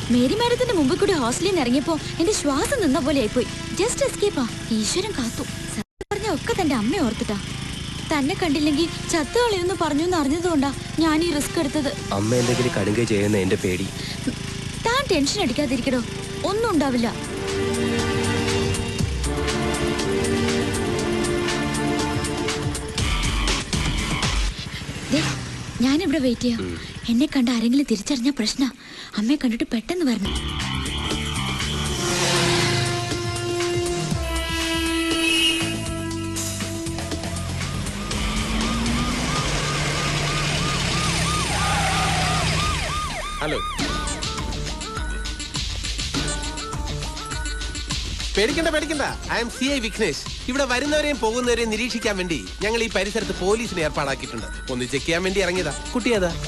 Mary മാഡത്തിന്റെ മുമ്പിൽ കൂടി ഹോസ്റ്റലിൽ നിന്ന് ഇറങ്ങിയപ്പോ എന്റെ ശ്വാസം നിന്ന പോലെ ആയിപ്പോയി. ജസ്റ്റ് എസ്കേപ്പാ. ഈശ്വരൻ കാത്തു. പറഞ്ഞ ഒക്കെ തന്റെ അമ്മ ഓർത്തിട്ടാ. തന്നെ കണ്ടില്ലെങ്കിൽ ചത്തുകളയൊന്ന് പറഞ്ഞു എന്ന് അറിഞ്ഞതുകൊണ്ടാ ഞാൻ ഈ റിസ്ക് എടുത്തത്. അമ്മ എന്തെങ്കിലും കടുങ്കൈ ചെയ്യുന്ന എന്റെ പേടി. താൻ ടെൻഷൻ അടിക്കാതിരിക്കടോ, ഒന്നും ഉണ്ടാവില്ല. ഞാനിവിടെ വെയിറ്റ് ചെയ്യാം. എന്നെ കണ്ട ആരെങ്കിലും തിരിച്ചറിഞ്ഞ പ്രശ്ന. അമ്മയെ കണ്ടിട്ട് പെട്ടെന്ന് വരണം. ഹലോ, പേടിക്കണ്ട. I M CI Vignesh. ഇവിടെ വരുന്നവരെയും പോകുന്നവരെയും നിരീക്ഷിക്കാൻ വേണ്ടി ഞങ്ങൾ ഈ പരിസരത്ത് പോലീസിനെ ഏർപ്പാടാക്കിയിട്ടുണ്ട്. ഒന്ന് ചെക്ക് ചെയ്യാൻ വേണ്ടി ഇറങ്ങിയതാ. കുട്ടിയേതാ?